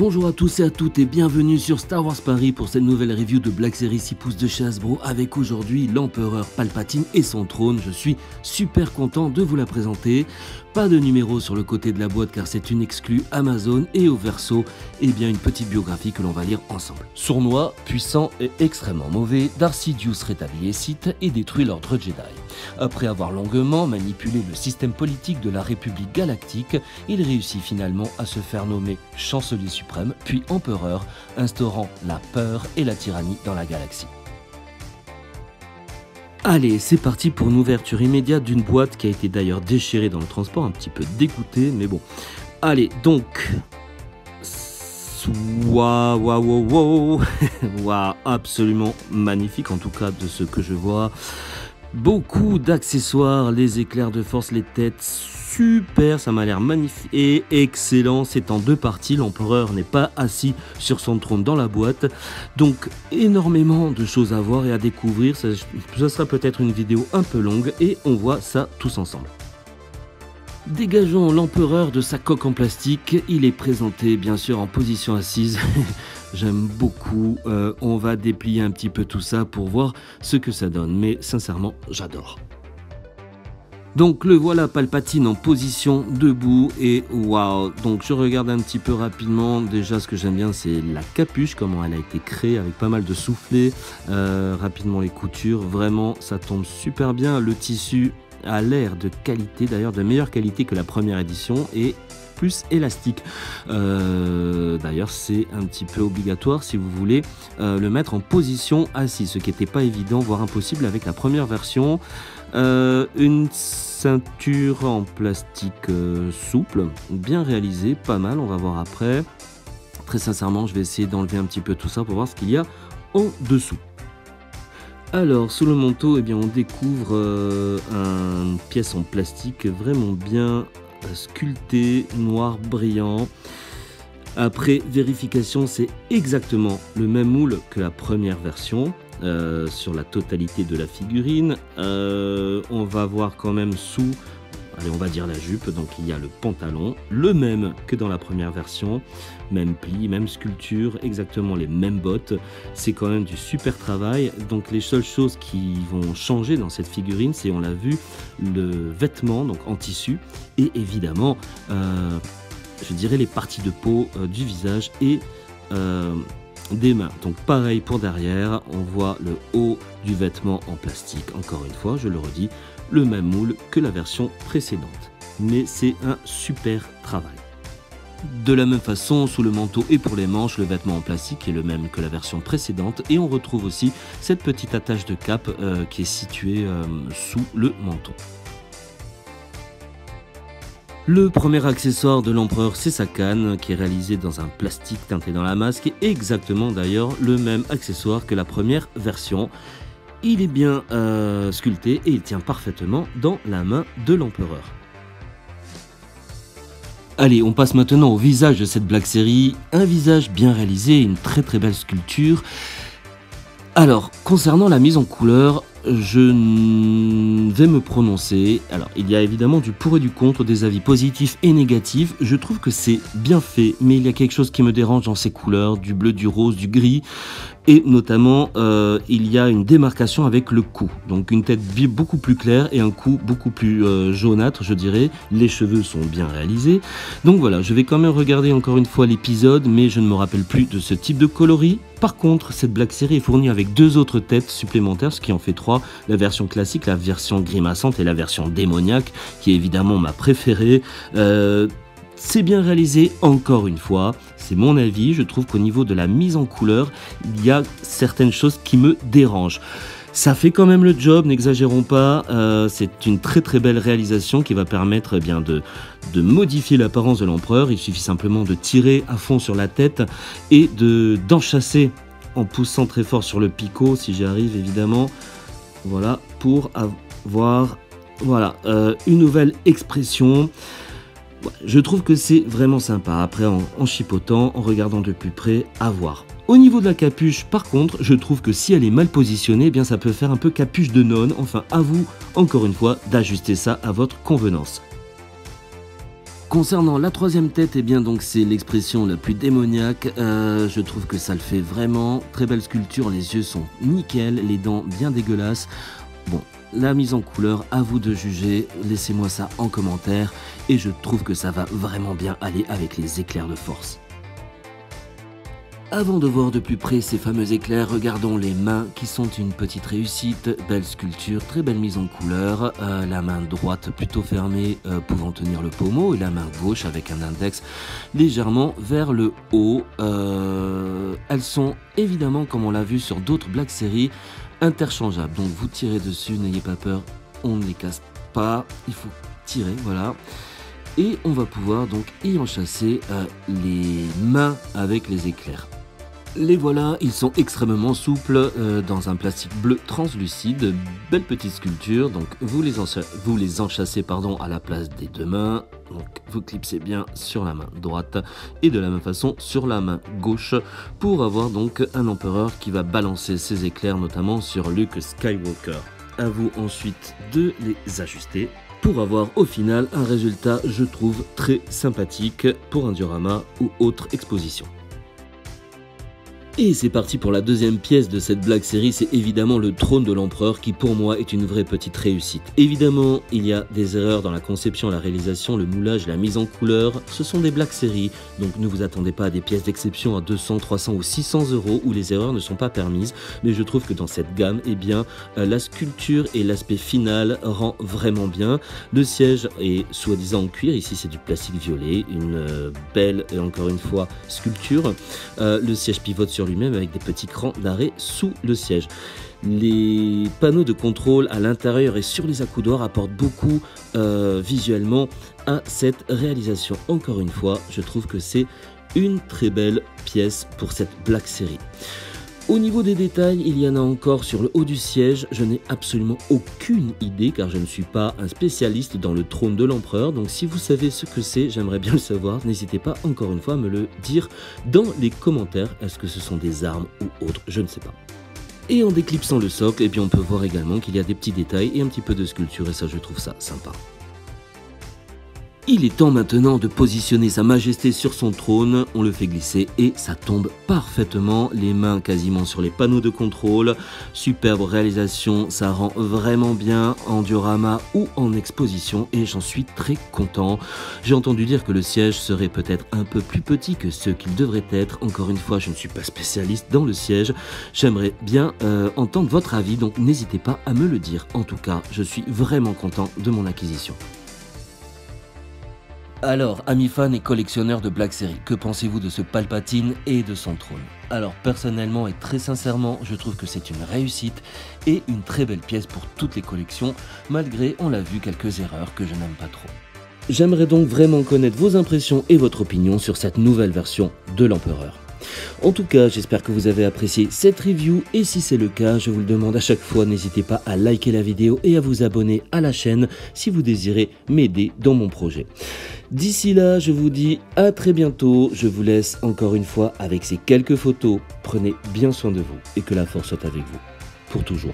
Bonjour à tous et à toutes et bienvenue sur Star Wars Paris pour cette nouvelle review de Black Series 6 pouces de chez Hasbro avec aujourd'hui l'Empereur Palpatine et son trône. Je suis super content de vous la présenter. Pas de numéro sur le côté de la boîte car c'est une exclue Amazon et au verso, bien une petite biographie que l'on va lire ensemble. Sournois, puissant et extrêmement mauvais, Darth Sidious rétablit les Sith et détruit l'ordre Jedi. Après avoir longuement manipulé le système politique de la République galactique, il réussit finalement à se faire nommer chancelier suprême, puis empereur, instaurant la peur et la tyrannie dans la galaxie. Allez, c'est parti pour une ouverture immédiate d'une boîte qui a été d'ailleurs déchirée dans le transport, un petit peu dégoûté, mais bon. Allez, donc... Waouh, absolument magnifique en tout cas de ce que je vois. Beaucoup d'accessoires, les éclairs de force, les têtes, super, ça m'a l'air magnifique et excellent. C'est en deux parties, l'empereur n'est pas assis sur son trône dans la boîte. Donc énormément de choses à voir et à découvrir, ça sera peut-être une vidéo un peu longue et on voit ça tous ensemble. Dégageons l'empereur de sa coque en plastique, il est présenté bien sûr en position assise. J'aime beaucoup, on va déplier un petit peu tout ça pour voir ce que ça donne, mais sincèrement j'adore. Donc le voilà Palpatine en position debout et waouh. Donc je regarde un petit peu rapidement, déjà ce que j'aime bien c'est la capuche, comment elle a été créée avec pas mal de soufflets, rapidement les coutures, vraiment ça tombe super bien, le tissu a l'air de qualité, d'ailleurs de meilleure qualité que la première édition et plus élastique. D'ailleurs c'est un petit peu obligatoire si vous voulez le mettre en position assise, ce qui n'était pas évident voire impossible avec la première version. Une ceinture en plastique souple, bien réalisée, pas mal, on va voir après. Très sincèrement je vais essayer d'enlever un petit peu tout ça pour voir ce qu'il y a en dessous. Alors sous le manteau on découvre une pièce en plastique vraiment bien sculpté, noir brillant. Après vérification, c'est exactement le même moule que la première version sur la totalité de la figurine. On va voir quand même sous, allez on va dire la jupe, donc il y a le pantalon, le même que dans la première version, même pli, même sculpture, exactement les mêmes bottes, c'est quand même du super travail. Donc les seules choses qui vont changer dans cette figurine, c'est on l'a vu, le vêtement donc en tissu et évidemment je dirais les parties de peau du visage et des mains. Donc pareil pour derrière, on voit le haut du vêtement en plastique, encore une fois je le redis, le même moule que la version précédente, mais c'est un super travail. De la même façon, sous le manteau et pour les manches, le vêtement en plastique est le même que la version précédente et on retrouve aussi cette petite attache de cape qui est située sous le menton. Le premier accessoire de l'empereur, c'est sa canne qui est réalisée dans un plastique teinté dans la masse, qui est exactement d'ailleurs le même accessoire que la première version. Il est bien sculpté et il tient parfaitement dans la main de l'empereur. Allez, on passe maintenant au visage de cette Black Series. Un visage bien réalisé, une très belle sculpture. Alors, concernant la mise en couleur, je vais me prononcer. Alors, il y a évidemment du pour et du contre, des avis positifs et négatifs. Je trouve que c'est bien fait, mais il y a quelque chose qui me dérange dans ces couleurs, du bleu, du rose, du gris. Et notamment, il y a une démarcation avec le cou. Donc une tête beaucoup plus claire et un cou beaucoup plus jaunâtre, je dirais. Les cheveux sont bien réalisés. Donc voilà, je vais quand même regarder encore une fois l'épisode, mais je ne me rappelle plus de ce type de coloris. Par contre, cette Black Series est fournie avec deux autres têtes supplémentaires, ce qui en fait trois. La version classique, la version grimaçante et la version démoniaque, qui est évidemment ma préférée. C'est bien réalisé encore une fois, c'est mon avis, je trouve qu'au niveau de la mise en couleur, il y a certaines choses qui me dérangent. Ça fait quand même le job, n'exagérons pas, c'est une très belle réalisation qui va permettre de modifier l'apparence de l'empereur. Il suffit simplement de tirer à fond sur la tête et d'enchasser en poussant très fort sur le picot, si j'y arrive évidemment, voilà, pour avoir une nouvelle expression. Je trouve que c'est vraiment sympa, après en chipotant, en regardant de plus près, à voir. Au niveau de la capuche, par contre, je trouve que si elle est mal positionnée, ça peut faire un peu capuche de nonne, enfin à vous, encore une fois, d'ajuster ça à votre convenance. Concernant la troisième tête, eh bien donc c'est l'expression la plus démoniaque. Je trouve que ça le fait vraiment. Très belle sculpture, les yeux sont nickel, les dents bien dégueulasses. Bon, la mise en couleur, à vous de juger. Laissez-moi ça en commentaire. Et je trouve que ça va vraiment bien aller avec les éclairs de force. Avant de voir de plus près ces fameux éclairs, regardons les mains qui sont une petite réussite. Belle sculpture, très belle mise en couleur. La main droite plutôt fermée, pouvant tenir le pommeau, et la main gauche avec un index légèrement vers le haut. Elles sont évidemment, comme on l'a vu sur d'autres Black Series, interchangeables. Donc vous tirez dessus, n'ayez pas peur, on ne les casse pas. Il faut tirer, voilà. Et on va pouvoir donc y enchasser les mains avec les éclairs. Les voilà, ils sont extrêmement souples dans un plastique bleu translucide, belle petite sculpture, donc vous les enchâssez à la place des deux mains, donc vous clipsez bien sur la main droite et de la même façon sur la main gauche pour avoir donc un empereur qui va balancer ses éclairs notamment sur Luke Skywalker. À vous ensuite de les ajuster pour avoir au final un résultat, je trouve, très sympathique pour un diorama ou autre exposition. Et c'est parti pour la deuxième pièce de cette Black Series, c'est évidemment le trône de l'empereur qui pour moi est une vraie petite réussite. Évidemment, il y a des erreurs dans la conception, la réalisation, le moulage, la mise en couleur. Ce sont des Black Series, donc ne vous attendez pas à des pièces d'exception à 200, 300 ou 600 € où les erreurs ne sont pas permises. Mais je trouve que dans cette gamme, eh bien, la sculpture et l'aspect final rend vraiment bien. Le siège est soi-disant en cuir, ici c'est du plastique violet, une belle et encore une fois sculpture. Le siège pivote sur lui-même avec des petits crans d'arrêt sous le siège. Les panneaux de contrôle à l'intérieur et sur les accoudoirs apportent beaucoup visuellement à cette réalisation. Encore une fois, je trouve que c'est une très belle pièce pour cette Black Series. Au niveau des détails, il y en a encore sur le haut du siège. Je n'ai absolument aucune idée car je ne suis pas un spécialiste dans le trône de l'empereur. Donc si vous savez ce que c'est, j'aimerais bien le savoir. N'hésitez pas encore une fois à me le dire dans les commentaires. Est-ce que ce sont des armes ou autres? Je ne sais pas. Et en déclipsant le socle, eh bien, on peut voir également qu'il y a des petits détails et un petit peu de sculpture et ça je trouve ça sympa. Il est temps maintenant de positionner sa majesté sur son trône, on le fait glisser et ça tombe parfaitement, les mains quasiment sur les panneaux de contrôle, superbe réalisation, ça rend vraiment bien en diorama ou en exposition et j'en suis très content. J'ai entendu dire que le siège serait peut-être un peu plus petit que ce qu'il devrait être, encore une fois je ne suis pas spécialiste dans le siège, j'aimerais bien entendre votre avis donc n'hésitez pas à me le dire, en tout cas je suis vraiment content de mon acquisition. Alors, amis fans et collectionneurs de Black Series, que pensez-vous de ce Palpatine et de son trône? Alors, personnellement et très sincèrement, je trouve que c'est une réussite et une très belle pièce pour toutes les collections, malgré, on l'a vu, quelques erreurs que je n'aime pas trop. J'aimerais donc vraiment connaître vos impressions et votre opinion sur cette nouvelle version de l'Empereur. En tout cas, j'espère que vous avez apprécié cette review et si c'est le cas, je vous le demande à chaque fois, n'hésitez pas à liker la vidéo et à vous abonner à la chaîne si vous désirez m'aider dans mon projet. D'ici là, je vous dis à très bientôt, je vous laisse encore une fois avec ces quelques photos. Prenez bien soin de vous et que la force soit avec vous, pour toujours.